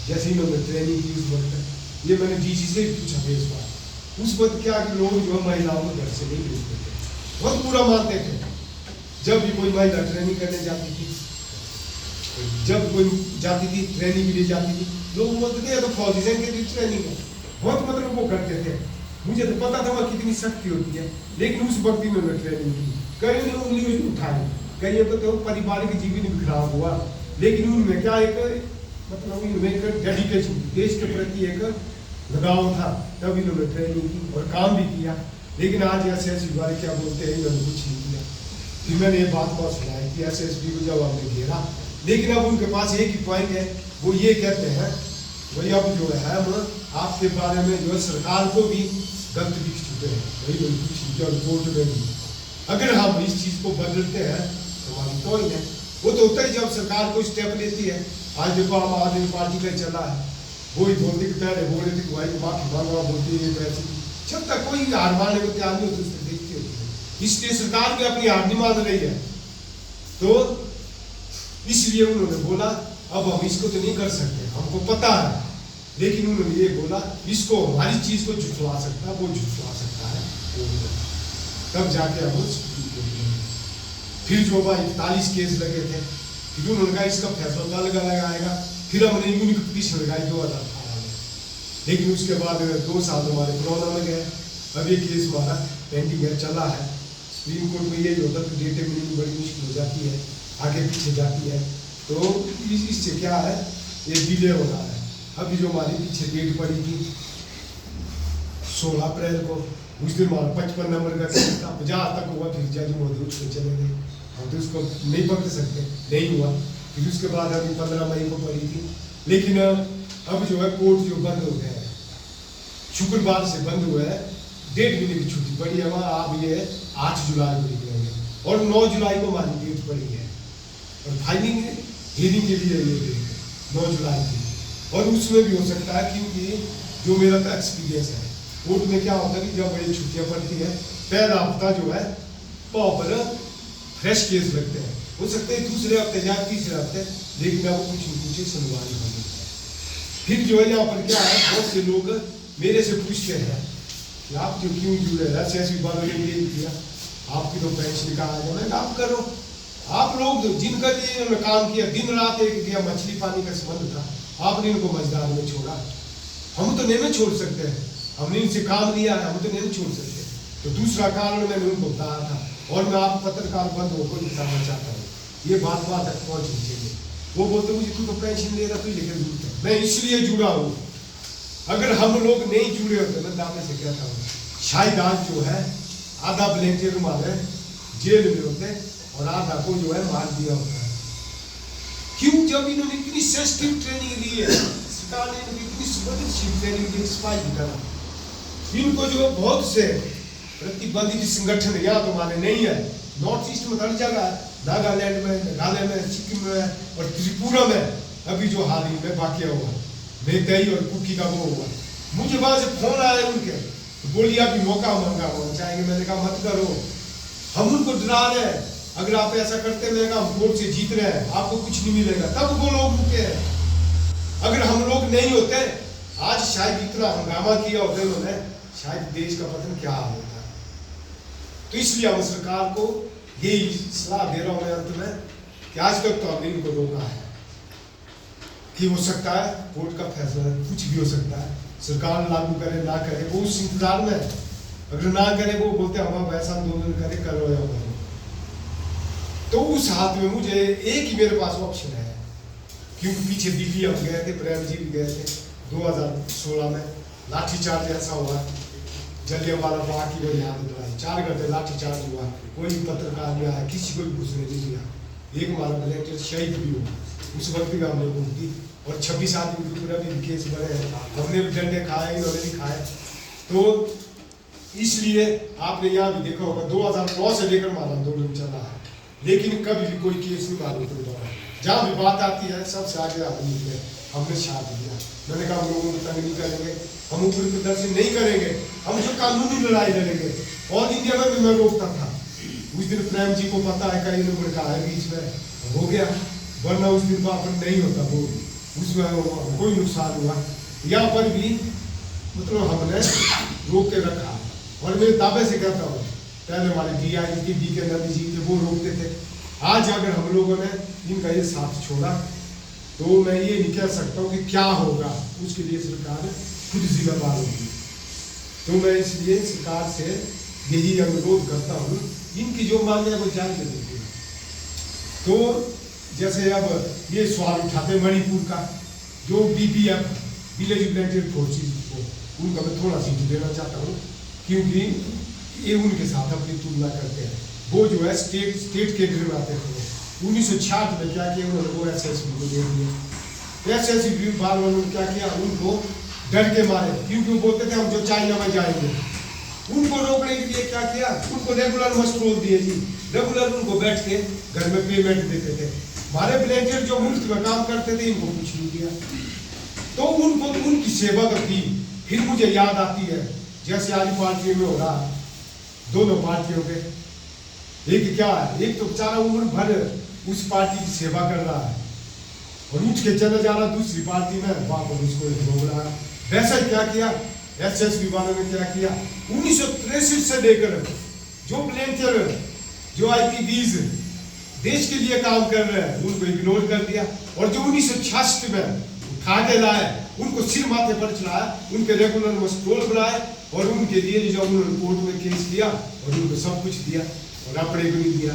जैसे इन्होंने ट्रेनिंग की उस वक्त, ये मैंने डीसी से भी पूछा था इस बार। उस वक्त क्या कि लोग जो है महिलाओं को घर से नहीं भेजते थे, बहुत बुरा मानते थे। जब भी कोई महिला ट्रेनिंग करने जाती थी, जब कोई जाती थी ट्रेनिंग के लिए जाती थी, लोग बोलते थे तो फौजी के लिए ट्रेनिंग है, बहुत मतलब वो करते थे। मुझे तो पता था वह कितनी सख्ती होती है, लेकिन उस वक्त इन्होंने ट्रेनिंग की, कहीं ने उंगली उठाई, कहीं तो पारिवारिक जीवन भी खराब हुआ, लेकिन उनमें क्या एक मतलब इनमें एक डेडिकेशन, देश के प्रति एक लगाव था, तब इन्होंने ट्रेनिंग की और काम भी किया। लेकिन आज एसएसबी वाले क्या बोलते हैं, इन्होंने कुछ नहीं किया। फिर मैंने ये बात सुनाई कि एसएसबी को जब हमने घेरा, लेकिन अब उनके पास एक ही पॉइंट है, वो ये कहते हैं वही अब जो है हम आपके बारे में जो है सरकार को भी गलत लिख चुके हैं, वही कुछ रिपोर्ट में भी। अगर हम इस चीज़ को बदलते हैं तो हमारी तो ही है, वो तो होता ही जब सरकार कोई स्टेप लेती है। आज देखो आम आदमी पार्टी का चला है, वो ही बोलती कि पहले बोल रहे थे कि भाई माफी मांगवा, बोलती है पैसे, जब तक कोई हार मानने को तैयार नहीं होती उससे देखती होती है। इसलिए सरकार भी अपनी हार नहीं मान रही है, तो इसलिए उन्होंने बोला अब हम इसको तो नहीं कर सकते, हमको पता है, लेकिन उन्होंने ये बोला इसको हमारी चीज को झुठला सकता है, वो झुठला सकता है, तब जाके हम फिर जो 41 केस लगे थे, फिर उन्होंने कहा इसका फैसला अलग लगाएगा, फिर हमने यूनिक पिटीशन लगाई 2018 में। लेकिन उसके बाद 2 साल हमारे कोरोना में गए, अब ये केस हमारा पेंडिंग है, चला है। सुप्रीम कोर्ट में ये होता तो डेटे मिलनी बड़ी मुश्किल हो जाती है, आगे पीछे जाती है, तो इससे क्या है ये डिले हो रहा है। अभी जो हमारी पीछे डेट पड़ी थी 16 अप्रैल को, उस दिन हमारा 55 नंबर का केस था, 50 तक हुआ, फिर जज महोदय उस पर चले गए, हम तो उसको नहीं पकड़ सकते, नहीं हुआ। फिर उसके बाद अभी 15 मई को पड़ी थी, लेकिन अब जो है कोर्ट जो बंद हो गया है, शुक्रवार से बंद हुआ है, 1.5 महीने की छुट्टी पड़ी है वहाँ। अब ये 8 जुलाई को निकलेंगे और 9 जुलाई को हमारी डेट पड़ी है, और फाइलिंग हियरिंग के लिए ये डेट 9 जुलाई की, और उसमें भी हो सकता है क्योंकि जो मेरा तो एक्सपीरियंस है, कोर्ट में क्या होता है कि जब बड़ी छुट्टियाँ पड़ती है, पहला हफ्ता जो है प्रॉपर फ्रेश केस लगते हैं, हो सकते हैं दूसरे हफ्ते या तीसरे हफ्ते, लेकिन अब कुछ न कुछ सुनवाई होगी। फिर जो है यहाँ पर क्या है, बहुत से लोग मेरे से पूछते हैं कि आप जो क्यों जुड़े, एसएसबी वालों ने ये किया, आपकी तो पेंशन का आएगा, मैं आप करो, आप लोग जिनका लिए इन्होंने काम किया, दिन रात एक किया, मछली पानी का संबंध था, आपने इनको मजदार में छोड़ा, हम तो नहीं छोड़ सकते हैं, हमने इनसे काम लिया है, हम तो नहीं छोड़ सकते। तो दूसरा कारण मैंने उनको बताया था, और मैं आप पत्रकार बंधुओं को बताना चाहता हूँ, ये बात तक पहुँचनी चाहिए। वो बोलते मुझे तू तो पेंशन ले रहा, तू लेकर जुड़ता है, मैं इसलिए जुड़ा हूँ। अगर हम लोग नहीं जुड़े होते, मैं दावे से कहता हूँ शायद आज जो है आधा वॉलंटियर हमारे जेल में होते और आधा को जो है मार दिया होता है। क्यों? जब इन्होंने इतनी सेंसिटिव ट्रेनिंग ली है, सरकार ने इतनी संवेदनशील ट्रेनिंग दी, सिपाही की तरह, इनको जो बहुत से प्रतिबंधित संगठन यहाँ तो माने नहीं है, नॉर्थ ईस्ट में हर जगह, नागालैंड में, मेघालय में, सिक्किम में और त्रिपुरा में अभी जो हाल ही में वाकया हुआ, मेतई और कुकी का वो हुआ, मुझे वहां से फोन आया उनके, तो बोलिए अभी मौका मांगा होना चाहेंगे, मैंने कहा मत करो, हम उनको डरा रहे हैं, अगर आप ऐसा करते, मैंने कहा हम कोर्ट से जीत रहे हैं, आपको कुछ नहीं मिलेगा, तब वो लोग रुके हैं। अगर हम लोग नहीं होते, आज शायद इतना हंगामा किया होता उन्होंने, शायद देश का पतन क्या हाल होता। तो इसलिए हम सरकार को यही सलाह दे रहा हूं मैं अंत में कि आज तक तो हमने इनको रोका है, कि हो सकता है कोर्ट का फैसला, कुछ भी हो सकता है, सरकार लागू करे ना करे, वो उस इंतजार में, अगर ना करे वो बोलते हम ऐसा आंदोलन करे, करो या करो, तो उस हाथ में मुझे एक ही मेरे पास ऑप्शन है, क्योंकि पीछे दिल्ली हम गए थे, प्रेम जी भी गए थे 2016 में, लाठीचार्ज ऐसा हुआ, जलियांवाला बाग की वो याद दिलाई, 4 घंटे लाठीचार्ज हुआ, कोई पत्रकार नहीं आया, किसी को भी घुसने नहीं दिया, एक हमारा वॉलंटियर शहीद भी हुआ, उस वक्त भी हमने भूख दी, और 26 आदमी के पूरा भी केस बने हैं, हमने भी डंडे खाए, इन्होंने भी खाए। तो इसलिए आपने यहाँ भी देखा होगा 2009 से लेकर हमारा आंदोलन चला है, लेकिन कभी भी कोई केस नहीं मालूम पड़ता, जहाँ भी बात आती है सबसे आगे आदमी है, हमने साथ दिया। मैंने कहा हम लोगों को तंग नहीं करेंगे, हम ऊपर प्रदर्शन नहीं करेंगे, हम जो कानूनी लड़ाई लड़ेंगे। और इंडिया में भी मैं रोकता था, उस दिन प्रेम जी को पता है, कई लोगों ने कहा है बीच में हो गया, वरना उस दिन वहाँ पर नहीं होता वो, उसमें कोई नुकसान हुआ। यहाँ पर भी मतलब हमने रोक के रखा, और मैं दावे से कहता हूँ पहले हमारे DIG डी के नंदी जी थे, वो रोकते थे। आज अगर हम लोगों ने इनका ये साथ छोड़ा तो मैं ये नहीं कह सकता हूँ कि क्या होगा, उसके लिए सरकार खुद जिम्मेदार होगी। तो मैं इसलिए सरकार से यही अनुरोध करता हूँ, इनकी जो मांग है वो जारी देती है। तो जैसे अब ये सवाल उठाते मणिपुर का, जो BPF विलेज प्लांटेड फोर्सेस को, उनका मैं थोड़ा सा देना चाहता हूँ, क्योंकि ये उनके साथ अपनी तुलना करते हैं। वो जो है स्टेट कैडर में आते थे। 1966 में क्या किया उन्होंने, वो SSB को दे दिया। SSB बाद में उन्होंने क्या किया, उनको डर के मारे, क्योंकि वो बोलते थे हम जो चाइना में जाएंगे, उनको रोकने के लिए क्या किया, उनको रेगुलर मस्ट्रोल दिए जी, रेगुलर उनको बैठ के घर में पेमेंट देते थे। हमारे वॉलंटियर जो मुफ्त में काम करते थे, इनको कुछ नहीं दिया। तो उनको उनकी सेवा तो की। फिर मुझे याद आती है जैसे आज पार्टियों में हो रहा है, दोनों पार्टियों के, एक क्या है, एक तो बेचारा उम्र भर उस पार्टी की सेवा कर रहा है और उठ के चला जा रहा दूसरी पार्टी में, वहां पर उसको रोक रहा है। वैसा ही क्या किया SSB वालों ने, क्या किया 1963 से लेकर जो वॉलंटियर जो IPBs देश के लिए काम कर रहे हैं, उनको इग्नोर कर दिया। और जो 1966 में उठा के लाए, उनको सिर माथे पर चढ़ाया, उनके रेगुलर मस्ट्रोल बनाए, और उनके लिए जो उन्होंने कोर्ट में केस किया और उनको सब कुछ दिया और अपने को नहीं दिया।